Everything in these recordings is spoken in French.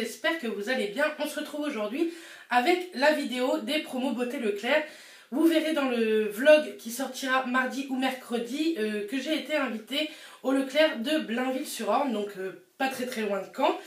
j'espère que vous allez bien. On se retrouve aujourd'hui avec la vidéo des promos Beauté Leclerc. Vous verrez dans le vlog qui sortira mardi ou mercredi que j'ai été invitée au Leclerc de Blainville-sur-Orne, donc pas très loin de Caen,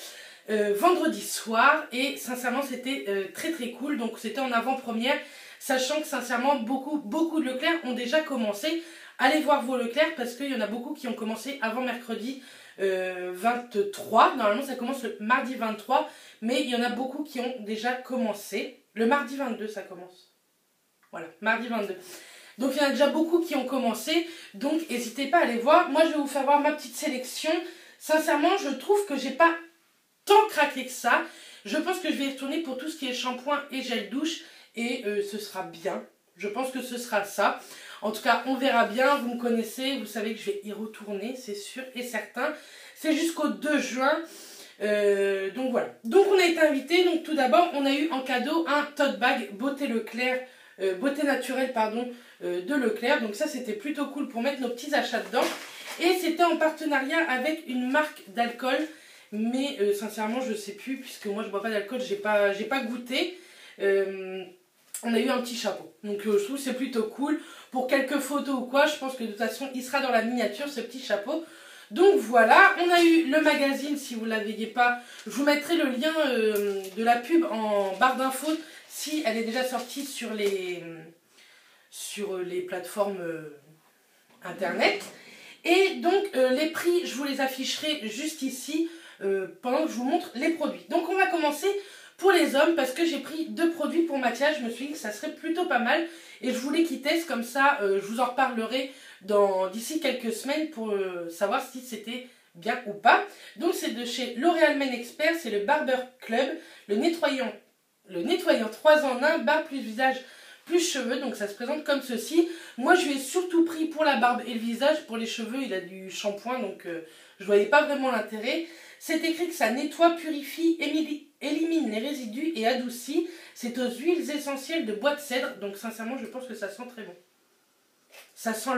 vendredi soir, et sincèrement c'était très cool. Donc c'était en avant-première, sachant que sincèrement beaucoup de Leclerc ont déjà commencé. Allez voir vos Leclerc parce qu'il y en a beaucoup qui ont commencé avant mercredi 23. Normalement ça commence le mardi 23, mais il y en a beaucoup qui ont déjà commencé. Le mardi 22 ça commence. Voilà, mardi 22. Donc il y en a déjà beaucoup qui ont commencé, donc n'hésitez pas à aller voir. Moi je vais vous faire voir ma petite sélection. Sincèrement je trouve que j'ai pas tant craqué que ça. Je pense que je vais y retourner pour tout ce qui est shampoing et gel douche, et ce sera bien. Je pense que ce sera ça. En tout cas, on verra bien. Vous me connaissez, vous savez que je vais y retourner, c'est sûr et certain. C'est jusqu'au 2 juin. Donc voilà. Donc on a été invités. Donc tout d'abord, on a eu en cadeau un tote bag Beauté Leclerc, Beauté Naturelle, pardon, de Leclerc. Donc ça, c'était plutôt cool pour mettre nos petits achats dedans. Et c'était en partenariat avec une marque d'alcool. Mais sincèrement, je ne sais plus, puisque moi, je ne bois pas d'alcool, j'ai pas goûté. On a eu un petit chapeau. Donc je trouve que c'est plutôt cool. Pour quelques photos ou quoi, je pense que de toute façon, il sera dans la miniature, ce petit chapeau. Donc voilà, on a eu le magazine, si vous ne la voyez pas. Je vous mettrai le lien de la pub en barre d'infos, si elle est déjà sortie sur les plateformes internet. Et donc les prix, je vous les afficherai juste ici pendant que je vous montre les produits. Donc on va commencer pour les hommes, parce que j'ai pris 2 produits pour Mathias. Je me suis dit que ça serait plutôt pas mal et je voulais qu'il teste, comme ça je vous en reparlerai d'ici quelques semaines pour savoir si c'était bien ou pas. Donc c'est de chez L'Oréal Men Expert, c'est le Barber Club, le nettoyant 3 en 1, barbe plus visage plus cheveux. Donc ça se présente comme ceci. Moi je lui ai surtout pris pour la barbe et le visage. Pour les cheveux il a du shampoing, donc je voyais pas vraiment l'intérêt. C'est écrit que ça nettoie, purifie, élimine les résidus et adoucit. C'est aux huiles essentielles de bois de cèdre. Donc sincèrement, je pense que ça sent très bon. Ça sent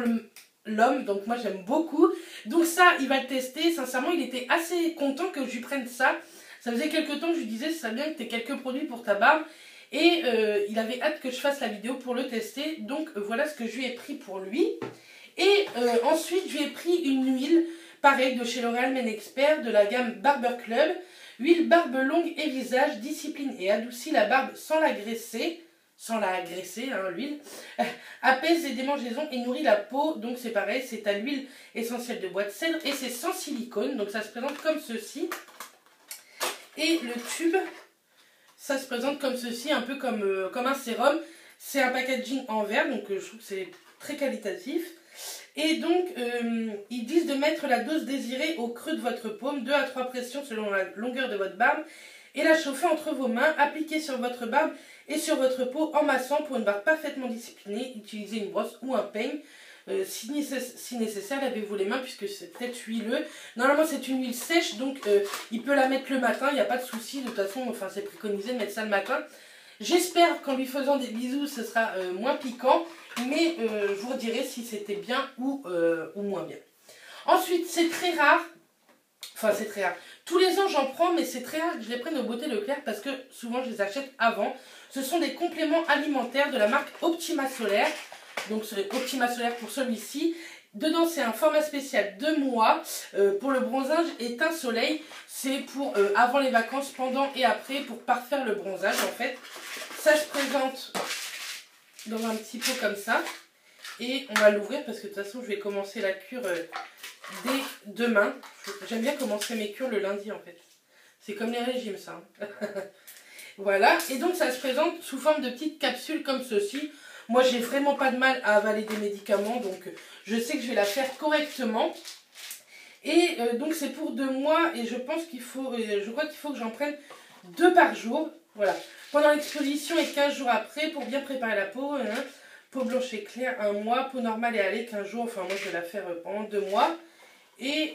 l'homme, donc moi j'aime beaucoup. Donc ça, il va le tester. Sincèrement, il était assez content que je lui prenne ça. Ça faisait quelques temps que je lui disais, ça serait bien que tu aies quelques produits pour ta barbe. Et il avait hâte que je fasse la vidéo pour le tester. Donc voilà ce que je lui ai pris pour lui. Et ensuite, je lui ai pris une huile. Pareil, de chez L'Oréal Men Expert, de la gamme Barber Club. Huile barbe longue et visage, discipline et adoucit la barbe sans la graisser. Sans la graisser, hein, l'huile. Apaise les démangeaisons et nourrit la peau. Donc c'est pareil, c'est à l'huile essentielle de bois de cèdre. Et c'est sans silicone. Donc ça se présente comme ceci. Et le tube, ça se présente comme ceci, un peu comme un sérum. C'est un packaging en verre, donc je trouve que c'est très qualitatif. Et donc, ils disent de mettre la dose désirée au creux de votre paume, 2 à 3 pressions selon la longueur de votre barbe, et la chauffer entre vos mains, appliquer sur votre barbe et sur votre peau en massant pour une barbe parfaitement disciplinée. Utilisez une brosse ou un peigne. Si nécessaire, lavez-vous les mains puisque c'est peut-être huileux. Normalement, c'est une huile sèche, donc il peut la mettre le matin, il n'y a pas de souci. De toute façon, enfin, c'est préconisé de mettre ça le matin. J'espère qu'en lui faisant des bisous, ce sera moins piquant. Mais je vous redirai si c'était bien ou moins bien. Ensuite, c'est très rare. Enfin, c'est très rare. Tous les ans, j'en prends, mais c'est très rare que je les prenne au Beauté Leclerc parce que souvent, je les achète avant. Ce sont des compléments alimentaires de la marque Optima Solaire. Donc, c'est Optima Solaire pour celui-ci. Dedans, c'est un format spécial de mois pour le bronzage et teint soleil. C'est pour avant les vacances, pendant et après, pour parfaire le bronzage, en fait. Ça se présente dans un petit pot comme ça, et on va l'ouvrir parce que de toute façon je vais commencer la cure dès demain. J'aime bien commencer mes cures le lundi en fait, c'est comme les régimes ça. Voilà, et donc ça se présente sous forme de petites capsules comme ceci. Moi j'ai vraiment pas de mal à avaler des médicaments, donc je sais que je vais la faire correctement. Et donc c'est pour 2 mois, et je pense qu'il faut, je crois qu'il faut que j'en prenne 2 par jour. Voilà. Pendant l'exposition et 15 jours après, pour bien préparer la peau. Peau blanche et claire, 1 mois. Peau normale et allée, 15 jours. Enfin, moi, je vais la faire pendant 2 mois. Et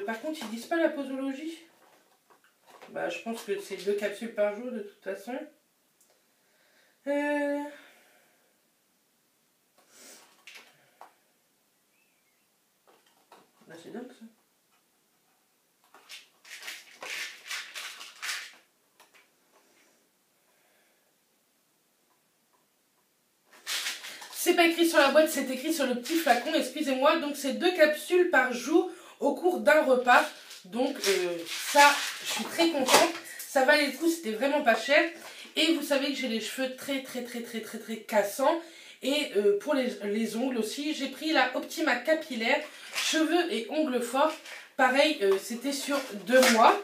par contre, ils disent pas la posologie. Bah, je pense que c'est 2 capsules par jour, de toute façon. Bah, c'est dingue, ça. c'est pas écrit sur la boîte, c'est écrit sur le petit flacon, excusez-moi. Donc c'est 2 capsules par jour au cours d'un repas. Donc ça, je suis très contente. Ça valait le coup, c'était vraiment pas cher. Et vous savez que j'ai les cheveux très cassants. Et pour les ongles aussi, j'ai pris la Optima capillaire, cheveux et ongles forts. Pareil, c'était sur 2 mois.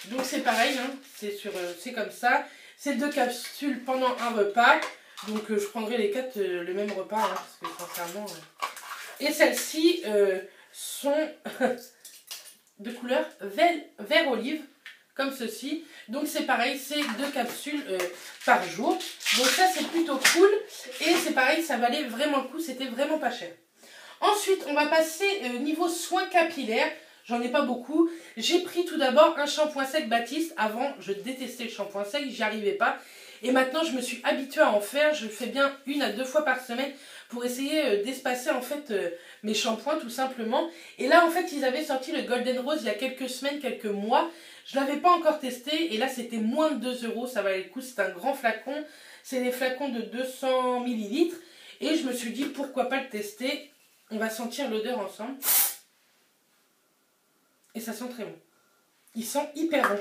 Donc c'est pareil, hein, c'est comme ça. C'est 2 capsules pendant un repas. Donc je prendrai les 4 le même repas, hein, parce que sincèrement... Et celles-ci sont de couleur vert olive, comme ceci. Donc c'est pareil, c'est 2 capsules par jour. Donc ça c'est plutôt cool. Et c'est pareil, ça valait vraiment le coup, c'était vraiment pas cher. Ensuite, on va passer niveau soins capillaires. J'en ai pas beaucoup. J'ai pris tout d'abord un shampoing sec Baptiste. Avant, je détestais le shampoing sec, j'y arrivais pas. Et maintenant, je me suis habituée à en faire. Je fais bien 1 à 2 fois par semaine pour essayer d'espacer en fait mes shampoings tout simplement. Et là, en fait, ils avaient sorti le Golden Rose il y a quelques semaines, quelques mois. Je ne l'avais pas encore testé et là, c'était moins de 2 €. Ça valait le coup. C'est un grand flacon. C'est des flacons de 200 ml. Et je me suis dit, pourquoi pas le tester. On va sentir l'odeur ensemble. Et ça sent très bon. Il sent hyper bon.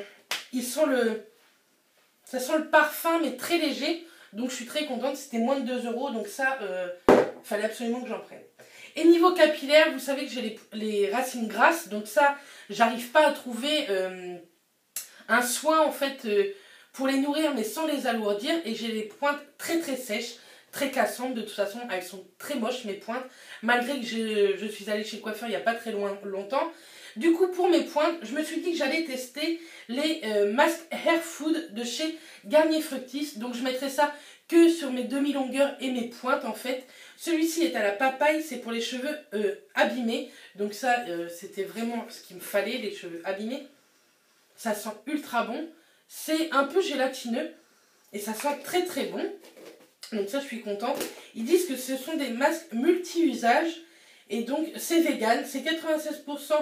Ça sent le parfum, mais très léger. Donc, je suis très contente. C'était moins de 2 €. Donc, ça, fallait absolument que j'en prenne. Et niveau capillaire, vous savez que j'ai les racines grasses. Donc, ça, j'arrive pas à trouver un soin, en fait, pour les nourrir, mais sans les alourdir. Et j'ai les pointes très sèches, très cassantes. De toute façon, elles sont très moches, mes pointes. Malgré que je suis allée chez le coiffeur il n'y a pas très longtemps. Du coup, pour mes pointes, je me suis dit que j'allais tester les masques Hair Food de chez Garnier Fructis. Donc, je mettrai ça que sur mes demi-longueurs et mes pointes, en fait. Celui-ci est à la papaye, c'est pour les cheveux abîmés. Donc ça, c'était vraiment ce qu'il me fallait, les cheveux abîmés. Ça sent ultra bon. C'est un peu gélatineux et ça sent très bon. Donc ça, je suis contente. Ils disent que ce sont des masques multi-usages. Et donc, c'est vegan. C'est 96%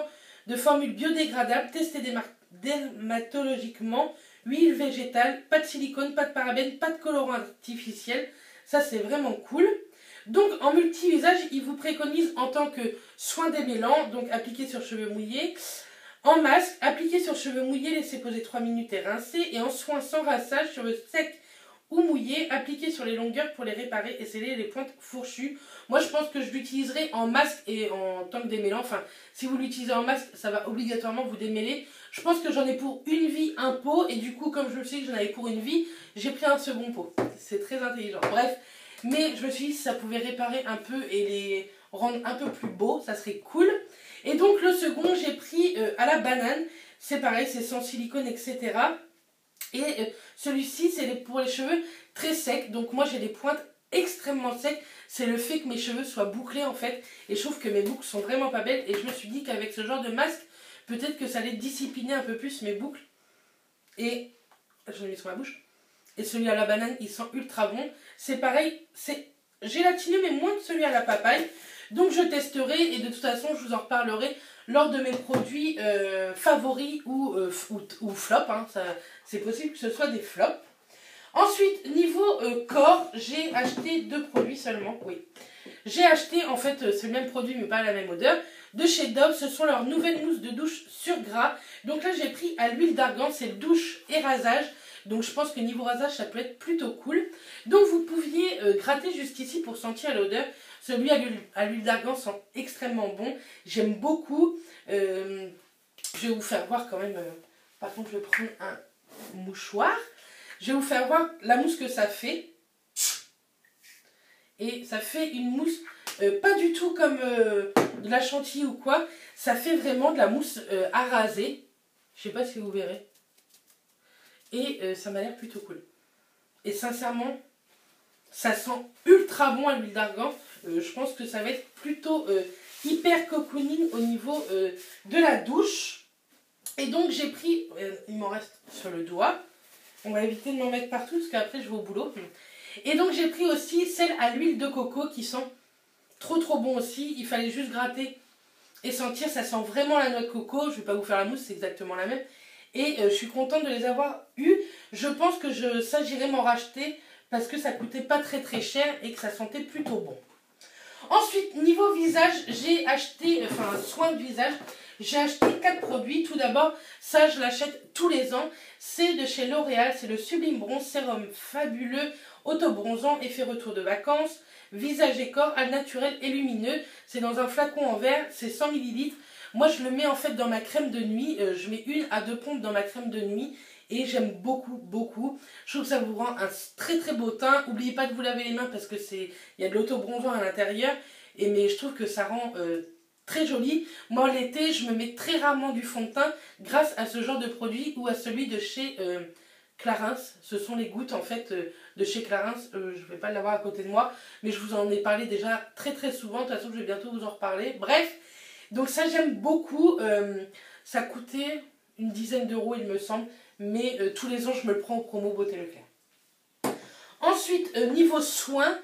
de formules biodégradables, testées dermatologiquement, huile végétale, pas de silicone, pas de parabènes, pas de colorant artificiel. Ça, c'est vraiment cool. Donc, en multi-usage, ils vous préconisent en tant que soin démêlant, donc appliqué sur cheveux mouillés. En masque, appliqué sur cheveux mouillés, laissez poser 3 minutes et rincer. Et en soin sans rinçage, cheveux secs ou mouillés, appliqué sur les longueurs pour les réparer et sceller les pointes fourchues. Moi, je pense que je l'utiliserai en masque et en tant que démêlant. Enfin, si vous l'utilisez en masque, ça va obligatoirement vous démêler. Je pense que j'en ai pour une vie un pot. Et du coup, comme je me suis dit que j'en avais pour une vie, j'ai pris un second pot. C'est très intelligent. Bref, mais je me suis dit si ça pouvait réparer un peu et les rendre un peu plus beaux, ça serait cool. Et donc, le second, j'ai pris à la banane. C'est pareil, c'est sans silicone, etc. Et celui-ci, c'est pour les cheveux très secs. Donc moi, j'ai des pointes extrêmement secs. C'est le fait que mes cheveux soient bouclés, en fait. Et je trouve que mes boucles sont vraiment pas belles. Et je me suis dit qu'avec ce genre de masque, peut-être que ça allait discipliner un peu plus mes boucles. Et je l'ai mis sur ma bouche. Et celui à la banane, il sent ultra bon. C'est pareil, c'est gélatineux, mais moins que celui à la papaye. Donc je testerai et de toute façon, je vous en reparlerai lors de mes produits favoris ou flop. Hein, c'est possible que ce soit des flops. Ensuite, niveau corps, j'ai acheté 2 produits seulement. Oui. J'ai acheté, en fait, c'est le même produit mais pas la même odeur. De chez Dove, ce sont leurs nouvelles mousses de douche sur gras. Donc là, j'ai pris à l'huile d'argan, c'est douche et rasage. Donc je pense que niveau rasage, ça peut être plutôt cool. Donc vous pouviez gratter jusqu'ici pour sentir l'odeur. Celui à l'huile d'argan sent extrêmement bon. J'aime beaucoup. Je vais vous faire voir quand même. Par contre, je vais prendre un mouchoir. Je vais vous faire voir la mousse que ça fait. Et ça fait une mousse pas du tout comme de la chantilly ou quoi. Ça fait vraiment de la mousse à raser. Je sais pas si vous verrez. Et ça m'a l'air plutôt cool. Et sincèrement, ça sent ultra bon à l'huile d'argan. Je pense que ça va être plutôt hyper cocooning au niveau de la douche. Et donc j'ai pris, il m'en reste sur le doigt. On va éviter de m'en mettre partout parce qu'après je vais au boulot. Et donc j'ai pris aussi celle à l'huile de coco qui sent trop bon aussi. Il fallait juste gratter et sentir. Ça sent vraiment la noix de coco. Je ne vais pas vous faire la mousse, c'est exactement la même. Et je suis contente de les avoir eues. Je pense que ça j'irai m'en racheter parce que ça coûtait pas très cher et que ça sentait plutôt bon. Ensuite, niveau visage, j'ai acheté, enfin soin de visage, j'ai acheté 4 produits. Tout d'abord, ça je l'achète tous les ans. C'est de chez L'Oréal, c'est le Sublime Bronze Sérum Fabuleux, auto-bronzant, effet retour de vacances, visage et corps, al naturel et lumineux. C'est dans un flacon en verre, c'est 100 ml. Moi je le mets en fait dans ma crème de nuit, je mets 1 à 2 pompes dans ma crème de nuit. Et j'aime beaucoup. Je trouve que ça vous rend un très beau teint. N'oubliez pas de vous laver les mains parce que il y a de l'auto-bronzant à l'intérieur. Mais je trouve que ça rend très joli. Moi l'été, je me mets très rarement du fond de teint grâce à ce genre de produit ou à celui de chez Clarins. Ce sont les gouttes en fait de chez Clarins. Je ne vais pas l'avoir à côté de moi. Mais je vous en ai parlé déjà très souvent. De toute façon, je vais bientôt vous en reparler. Bref, donc ça j'aime beaucoup. Ça coûtait une dizaine d'euros il me semble. Mais tous les ans, je me le prends en promo Beauté Leclerc. Ensuite, niveau soins,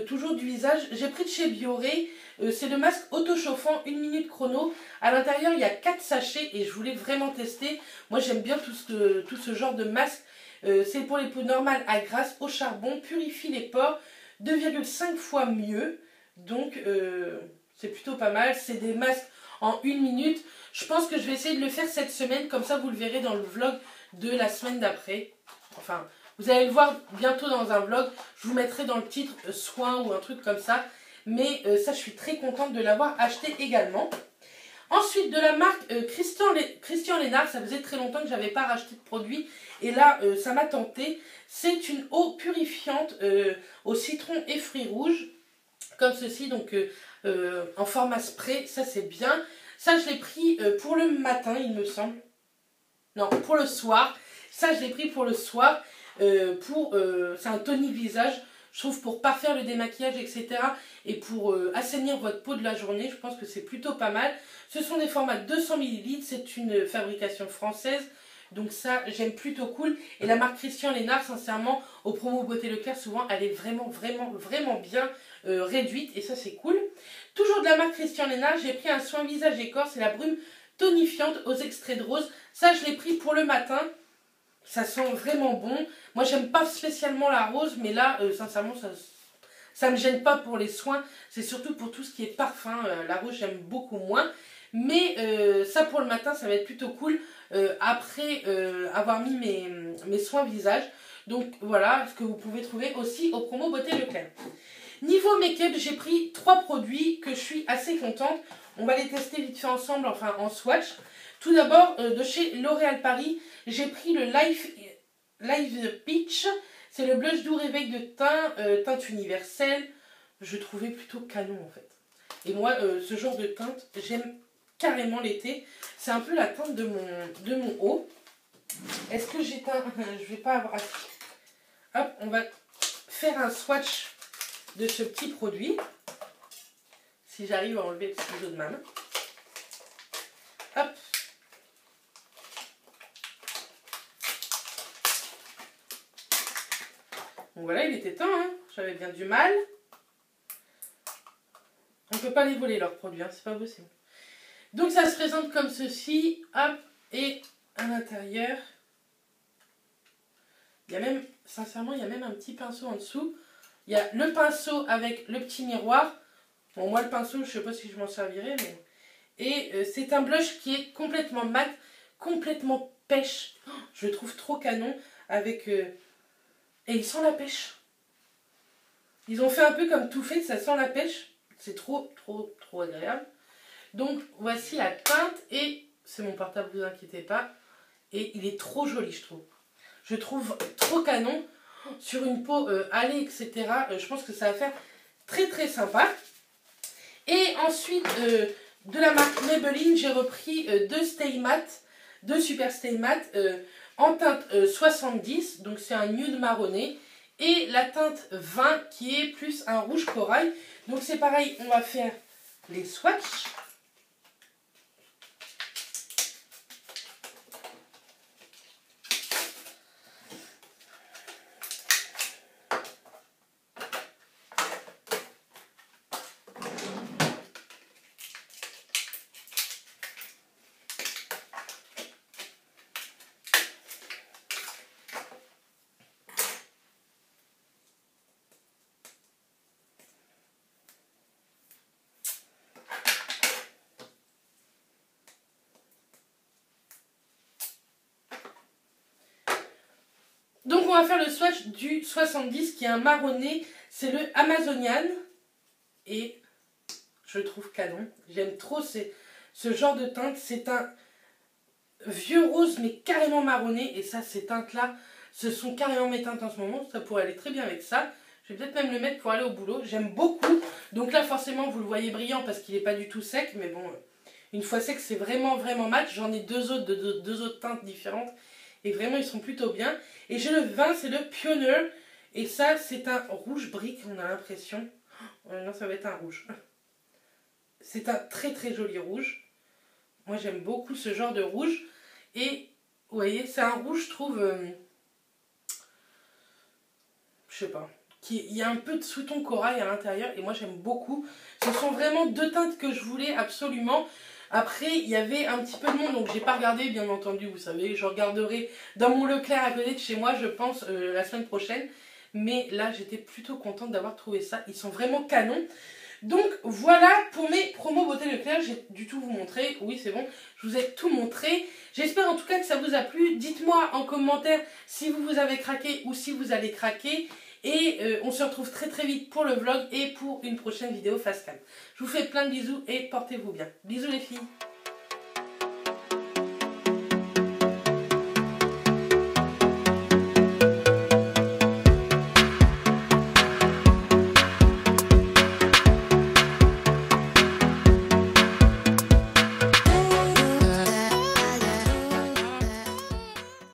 toujours du visage, j'ai pris de chez Bioré. C'est le masque auto-chauffant 1 minute chrono. À l'intérieur, il y a 4 sachets et je voulais vraiment tester. Moi, j'aime bien tout ce genre de masque. C'est pour les peaux normales à grasse, au charbon, purifie les pores, 2,5 fois mieux. Donc, c'est plutôt pas mal. C'est des masques en 1 minute. Je pense que je vais essayer de le faire cette semaine. Comme ça, vous le verrez dans le vlog de la semaine d'après. Enfin, vous allez le voir bientôt dans un vlog. Je vous mettrai dans le titre soin ou un truc comme ça. Mais ça, je suis très contente de l'avoir acheté également. Ensuite, de la marque Christian Lénard. Ça faisait très longtemps que je n'avais pas racheté de produit. Et là, ça m'a tenté. C'est une eau purifiante au citron et fruits rouges. Comme ceci, donc en format spray. Ça, c'est bien. Ça, je l'ai pris pour le matin, il me semble. Non, pour le soir. Ça, je l'ai pris pour le soir. C'est un tonique visage. Je trouve pour parfaire le démaquillage, etc. Et pour assainir votre peau de la journée. Je pense que c'est plutôt pas mal. Ce sont des formats de 200 ml. C'est une fabrication française. Donc ça, j'aime plutôt cool. Et la marque Christian Lénard, sincèrement, au promo Beauté Leclerc, souvent, elle est vraiment bien réduite. Et ça, c'est cool. Toujours de la marque Christian Lénard, j'ai pris un soin visage et corps. C'est la brume tonifiante aux extraits de rose. Ça, je l'ai pris pour le matin. Ça sent vraiment bon. Moi, j'aime pas spécialement la rose, mais là, sincèrement, ça me gêne pas pour les soins. C'est surtout pour tout ce qui est parfum. La rose, j'aime beaucoup moins. Mais ça, pour le matin, ça va être plutôt cool. Après avoir mis mes soins visage. Donc, voilà ce que vous pouvez trouver aussi au promo Beauté Leclerc. Niveau make-up, j'ai pris 3 produits que je suis assez contente. On va les tester vite fait ensemble, enfin en swatch. Tout d'abord, de chez L'Oréal Paris, j'ai pris le Live Peach. C'est le blush doux réveil de teint, teinte universelle. Je trouvais plutôt canon en fait. Et moi, ce genre de teinte, j'aime carrément l'été. C'est un peu la teinte de mon haut. Est-ce que j'éteins? Je vais pas avoir... Hop, on va faire un swatch de ce petit produit. Si j'arrive à enlever le ciseau de ma main. Hop. Donc voilà, il était temps, hein. J'avais bien du mal. On ne peut pas les voler leurs produits, hein. C'est pas possible. Donc ça se présente comme ceci. Hop. Et à l'intérieur, il y a même, sincèrement, il y a même un petit pinceau en dessous. Il y a le pinceau avec le petit miroir. Bon, moi, le pinceau, je ne sais pas si je m'en servirai, mais... Et c'est un blush qui est complètement mat, complètement pêche. Oh, je le trouve trop canon avec... Et il sent la pêche. Ils ont fait un peu comme tout fait, ça sent la pêche. C'est trop agréable. Donc, voici la teinte et... C'est mon portable, ne vous inquiétez pas. Et il est trop joli, je trouve. Je trouve trop canon. Sur une peau hâlée, etc. Je pense que ça va faire très sympa. Et ensuite, de la marque Maybelline, j'ai repris deux Super Stay Matte en teinte 70. Donc c'est un nude marronné. Et la teinte 20 qui est plus un rouge corail. Donc c'est pareil, on va faire les swatchs. on va faire le swatch du 70 qui est un marronné. C'est le Amazonian. Et je le trouve canon. J'aime trop ce genre de teinte. C'est un vieux rose mais carrément marronné. Et ça, ces teintes-là, ce sont carrément mes teintes en ce moment. Ça pourrait aller très bien avec ça. Je vais peut-être même le mettre pour aller au boulot. J'aime beaucoup. Donc là, forcément, vous le voyez brillant parce qu'il n'est pas du tout sec. Mais bon, une fois sec, c'est vraiment, vraiment mat. J'en ai deux autres teintes différentes. Et vraiment, ils sont plutôt bien. Et j'ai le 20, c'est le Pioneer. Et ça, c'est un rouge brique, on a l'impression. Oh, non, ça va être un rouge. C'est un très, très joli rouge. Moi, j'aime beaucoup ce genre de rouge. Et, vous voyez, c'est un rouge, je trouve... je sais pas. Il y a un peu de sous-ton corail à l'intérieur. Et moi, j'aime beaucoup. Ce sont vraiment deux teintes que je voulais absolument. Après, il y avait un petit peu de monde, donc j'ai pas regardé, bien entendu, vous savez, je regarderai dans mon Leclerc à côté de chez moi, je pense, la semaine prochaine. Mais là, j'étais plutôt contente d'avoir trouvé ça. Ils sont vraiment canons. Donc, voilà pour mes promos beauté Leclerc. J'ai du tout vous montrer. Oui, c'est bon, je vous ai tout montré. J'espère en tout cas que ça vous a plu. Dites-moi en commentaire si vous avez craqué ou si vous allez craquer. Et on se retrouve très très vite pour le vlog et pour une prochaine vidéo face cam. Je vous fais plein de bisous et portez-vous bien. Bisous les filles.